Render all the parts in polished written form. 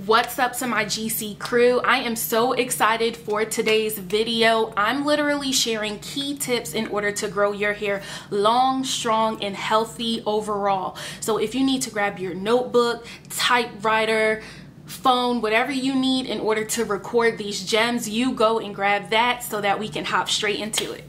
What's up to my GC crew? I am so excited for today's video. I'm literally sharing key tips in order to grow your hair long, strong, and healthy overall. So if you need to grab your notebook, typewriter, phone, whatever you need in order to record these gems, you go and grab that so that we can hop straight into it.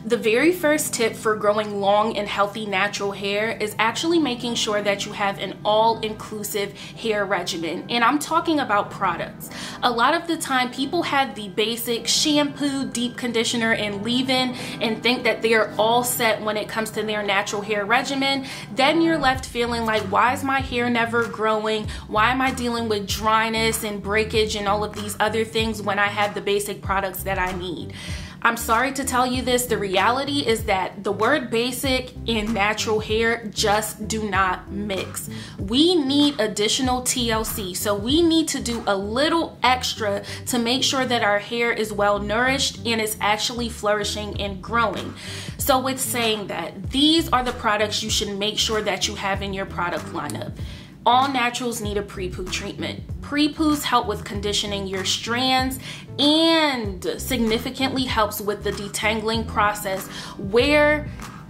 The very first tip for growing long and healthy natural hair is actually making sure that you have an all-inclusive hair regimen. And I'm talking about products. A lot of the time people have the basic shampoo, deep conditioner, and leave-in and think that they are all set when it comes to their natural hair regimen. Then you're left feeling like, why is my hair never growing? Why am I dealing with dryness and breakage and all of these other things when I have the basic products that I need? I'm sorry to tell you this, the reality is that the word basic and natural hair just do not mix. We need additional TLC, so we need to do a little extra to make sure that our hair is well nourished and is actually flourishing and growing. So with saying that, these are the products you should make sure that you have in your product lineup. All naturals need a pre-poo treatment. Pre-poos help with conditioning your strands and significantly helps with the detangling process, where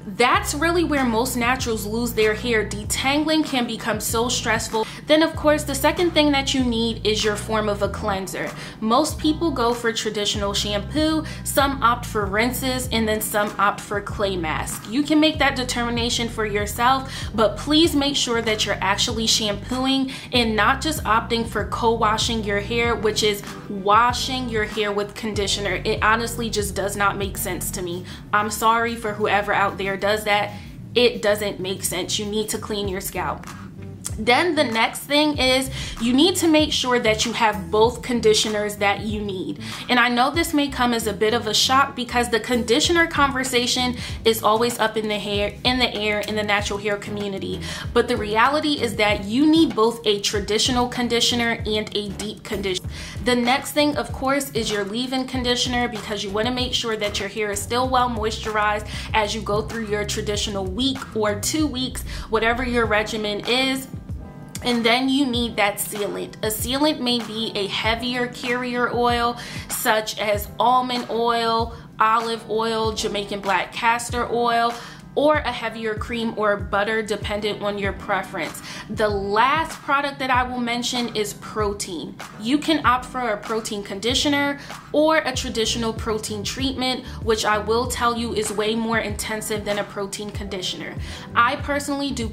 that's really where most naturals lose their hair. Detangling can become so stressful. Then of course, the second thing that you need is your form of a cleanser. Most people go for traditional shampoo, some opt for rinses, and then some opt for clay mask. You can make that determination for yourself, but please make sure that you're actually shampooing and not just opting for co-washing your hair, which is washing your hair with conditioner. It honestly just does not make sense to me. I'm sorry for whoever out there does that. It doesn't make sense. You need to clean your scalp. Then the next thing is you need to make sure that you have both conditioners that you need. And I know this may come as a bit of a shock because the conditioner conversation is always up in the air in the natural hair community. But the reality is that you need both a traditional conditioner and a deep conditioner. The next thing, of course, is your leave-in conditioner, because you want to make sure that your hair is still well moisturized as you go through your traditional week or 2 weeks, whatever your regimen is. And then you need that sealant. A sealant may be a heavier carrier oil such as almond oil, olive oil, Jamaican black castor oil, or a heavier cream or butter, dependent on your preference. The last product that I will mention is protein. You can opt for a protein conditioner or a traditional protein treatment, which I will tell you is way more intensive than a protein conditioner. I personally do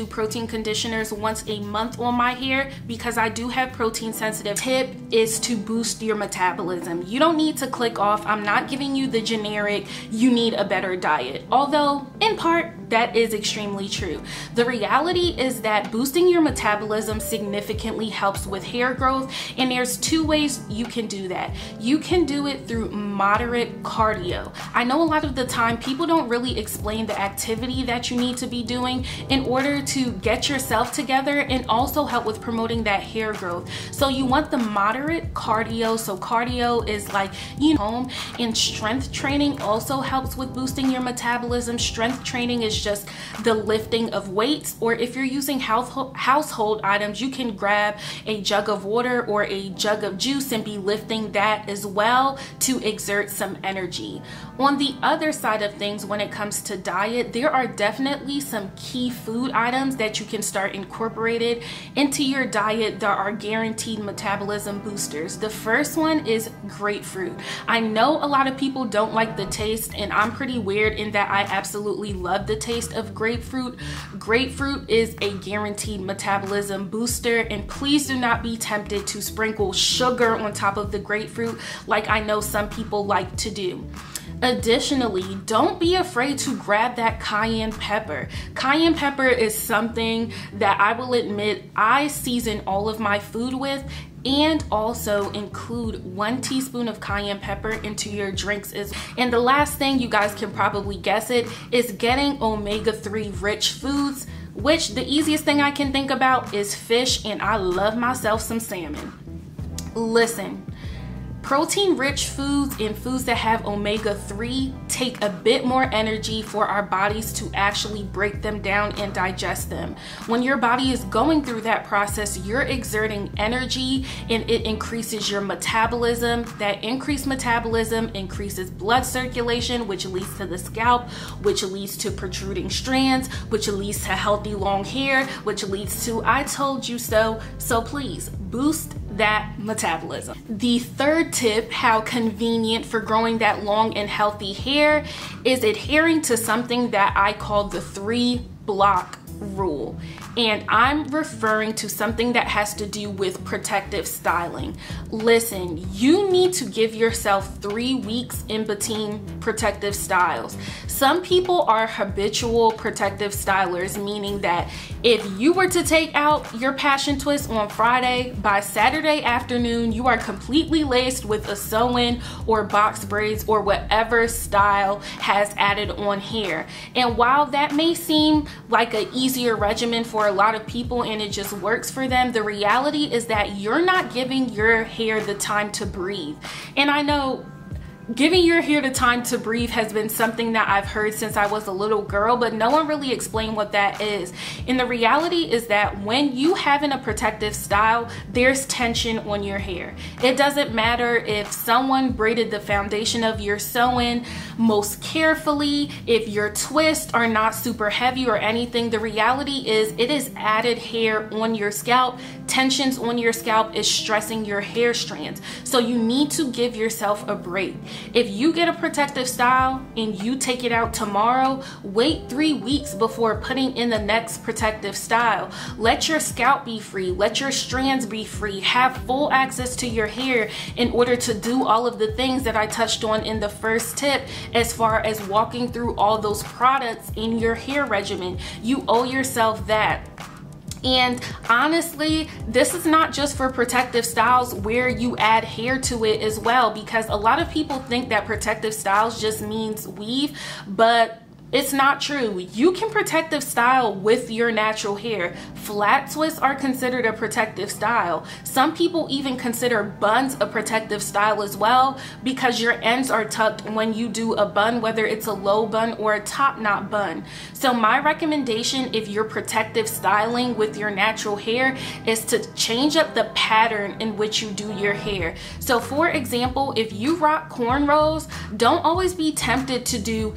protein conditioners once a month on my hair because I do have protein sensitive. Tip is to boost your metabolism. You don't need to click off. I'm not giving you the generic, you need a better diet. Although in part that is extremely true. The reality is that boosting your metabolism significantly helps with hair growth, and there's two ways you can do that. You can do it through moderate cardio. I know a lot of the time people don't really explain the activity that you need to be doing in order to get yourself together and also help with promoting that hair growth. So you want the moderate cardio. So cardio is like, you know, home, and strength training also helps with boosting your metabolism. Strength training is just the lifting of weights, or if you're using household items, you can grab a jug of water or a jug of juice and be lifting that as well to exert some energy. On the other side of things, when it comes to diet, there are definitely some key food items that you can start incorporated into your diet that are guaranteed metabolism boosters. The first one is grapefruit. I know a lot of people don't like the taste, and I'm pretty weird in that I absolutely love the taste of grapefruit. Grapefruit is a guaranteed metabolism booster, and please do not be tempted to sprinkle sugar on top of the grapefruit like I know some people like to do. Additionally, don't be afraid to grab that cayenne pepper. Cayenne pepper is something that I will admit I season all of my food with, and also include 1 teaspoon of cayenne pepper into your drinks. And the last thing, you guys can probably guess it, is getting omega-3 rich foods, which the easiest thing I can think about is fish, and I love myself some salmon. Listen, Protein-rich foods and foods that have omega-3 take a bit more energy for our bodies to actually break them down and digest them. When your body is going through that process, you're exerting energy and it increases your metabolism. That increased metabolism increases blood circulation, which leads to the scalp, which leads to protruding strands, which leads to healthy long hair, which leads to I told you so. So please boost that metabolism. The third tip, how convenient for growing that long and healthy hair, is adhering to something that I call the 3-block rule. And I'm referring to something that has to do with protective styling. Listen, you need to give yourself 3 weeks in between protective styles. Some people are habitual protective stylers, meaning that if you were to take out your passion twist on Friday, by Saturday afternoon, you are completely laced with a sew-in or box braids or whatever style has added on hair. And while that may seem like an easier regimen for a lot of people and it just works for them, the reality is that you're not giving your hair the time to breathe. And I know giving your hair the time to breathe has been something that I've heard since I was a little girl, but no one really explained what that is. And the reality is that when you have in a protective style, there's tension on your hair. It doesn't matter if someone braided the foundation of your sew-in most carefully, if your twists are not super heavy or anything. The reality is it is added hair on your scalp. Tensions on your scalp is stressing your hair strands. So you need to give yourself a break. If you get a protective style and you take it out tomorrow, wait 3 weeks before putting in the next protective style. Let your scalp be free. Let your strands be free. Have full access to your hair in order to do all of the things that I touched on in the first tip as far as walking through all those products in your hair regimen. You owe yourself that. And honestly, this is not just for protective styles where you add hair to it as well, because a lot of people think that protective styles just means weave, but it's not true. You can protective style with your natural hair. Flat twists are considered a protective style. Some people even consider buns a protective style as well, because your ends are tucked when you do a bun, whether it's a low bun or a top knot bun. So my recommendation, if you're protective styling with your natural hair, is to change up the pattern in which you do your hair. So for example, if you rock cornrows, don't always be tempted to do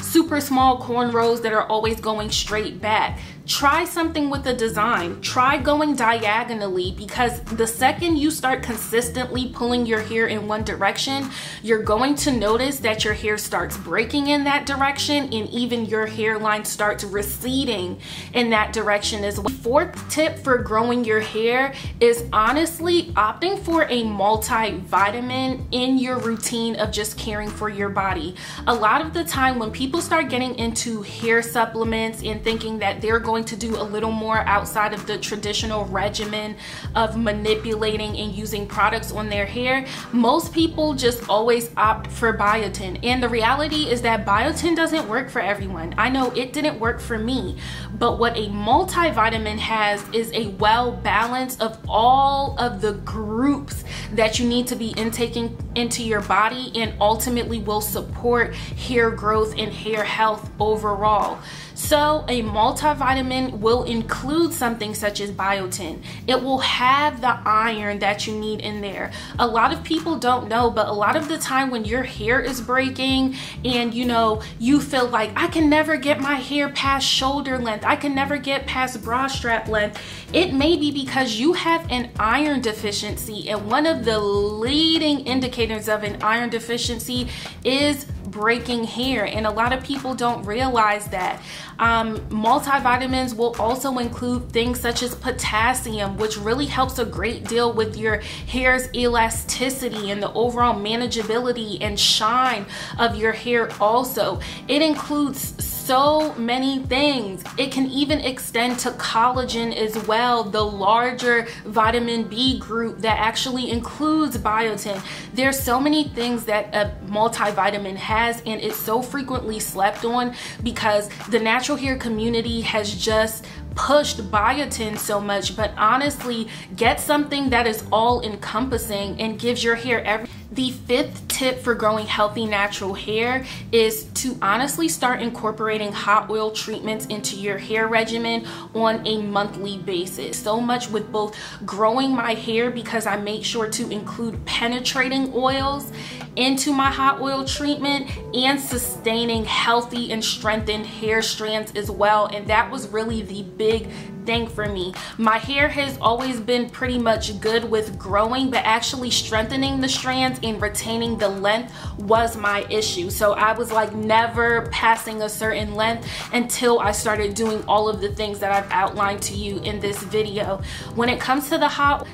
super small cornrows that are always going straight back. Try something with a design. Try going diagonally, because the second you start consistently pulling your hair in one direction, you're going to notice that your hair starts breaking in that direction, and even your hairline starts receding in that direction as well. Fourth tip for growing your hair is honestly opting for a multivitamin in your routine of just caring for your body. A lot of the time when people start getting into hair supplements and thinking that they're going to do a little more outside of the traditional regimen of manipulating and using products on their hair, most people just always opt for biotin. And the reality is that biotin doesn't work for everyone. I know it didn't work for me, but what a multivitamin has is a well balance of all of the groups that you need to be intaking into your body, and ultimately will support hair growth and hair health overall. So a multivitamin will include something such as biotin. It will have the iron that you need in there. A lot of people don't know, but a lot of the time when your hair is breaking and you feel like, I can never get my hair past shoulder length, I can never get past bra strap length, it may be because you have an iron deficiency. And one of the leading indicators of an iron deficiency is breaking hair, and a lot of people don't realize that. Multivitamins will also include things such as potassium, which really helps a great deal with your hair's elasticity and the overall manageability and shine of your hair also. It includes so many things. It can even extend to collagen as well, the larger vitamin B group that actually includes biotin. There's so many things that a multivitamin has, and it's so frequently slept on because the natural hair community has just pushed biotin so much. But honestly, get something that is all encompassing and gives your hair everything The fifth tip for growing healthy natural hair is to honestly start incorporating hot oil treatments into your hair regimen on a monthly basis. So much with both growing my hair, because I make sure to include penetrating oils into my hot oil treatment, and sustaining healthy and strengthened hair strands as well. And that was really the big thing for me. My hair has always been pretty much good with growing, but actually strengthening the strands and retaining the length was my issue. So I was like never passing a certain length until I started doing all of the things that I've outlined to you in this video. When it comes to the hot,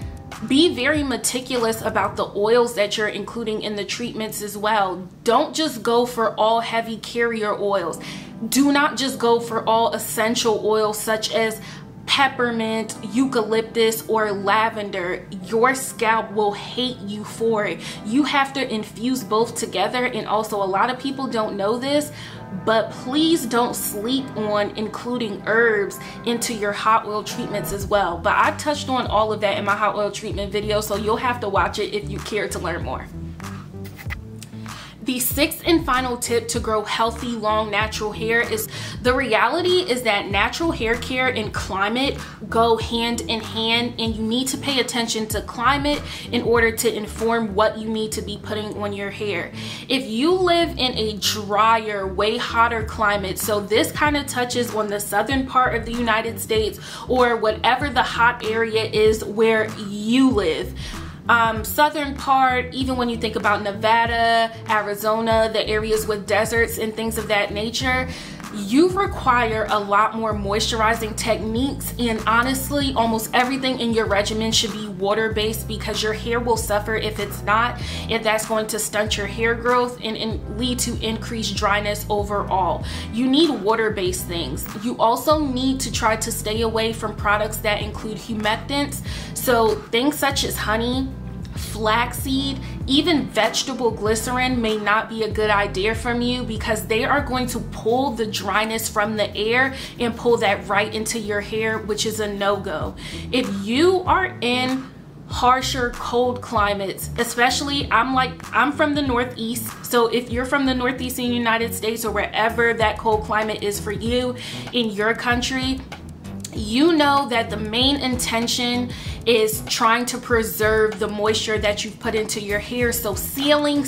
be very meticulous about the oils that you're including in the treatments as well. Don't just go for all heavy carrier oils. Do not just go for all essential oils such as peppermint, eucalyptus, or lavender. Your scalp will hate you for it. You have to infuse both together. And also, a lot of people don't know this, but please don't sleep on including herbs into your hot oil treatments as well. But I touched on all of that in my hot oil treatment video, so you'll have to watch it if you care to learn more. The sixth and final tip to grow healthy, long, natural hair is the reality is that natural hair care and climate go hand in hand, and you need to pay attention to climate in order to inform what you need to be putting on your hair. If you live in a drier, way hotter climate, so this kind of touches on the southern part of the United States or whatever the hot area is where you live. Southern part, even when you think about Nevada, Arizona, the areas with deserts and things of that nature, you require a lot more moisturizing techniques, and honestly almost everything in your regimen should be water-based, because your hair will suffer if it's not, and that's going to stunt your hair growth and lead to increased dryness overall. You need water-based things. You also need to try to stay away from products that include humectants, so things such as honey, flaxseed, even vegetable glycerin may not be a good idea from you, because they are going to pull the dryness from the air and pull that right into your hair, which is a no-go. If you are in harsher cold climates, especially I'm from the Northeast, so if you're from the Northeast in the United States or wherever that cold climate is for you in your country, you know that the main intention is trying to preserve the moisture that you've put into your hair. So sealing,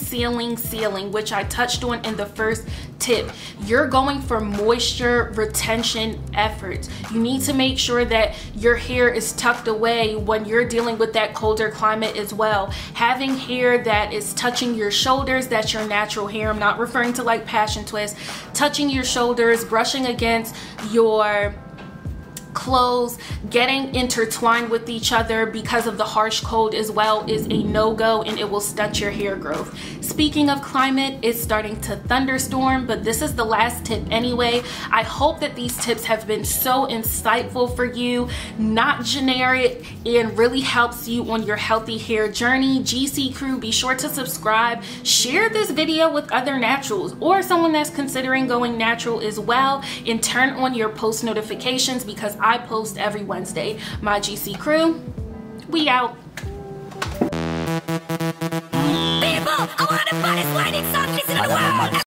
which I touched on in the first tip. You're going for moisture retention efforts. You need to make sure that your hair is tucked away when you're dealing with that colder climate as well. Having hair that is touching your shoulders, that's your natural hair. I'm not referring to like passion twist. Touching your shoulders, brushing against your clothes, getting intertwined with each other because of the harsh cold as well is a no-go, and it will stunt your hair growth. Speaking of climate, it's starting to thunderstorm, but this is the last tip anyway. I hope that these tips have been so insightful for you, not generic, and really helps you on your healthy hair journey. GC crew, be sure to subscribe, share this video with other naturals or someone that's considering going natural as well, and turn on your post notifications because I post every Wednesday. My GC crew, we out. People, I want the finest white exotics in the world.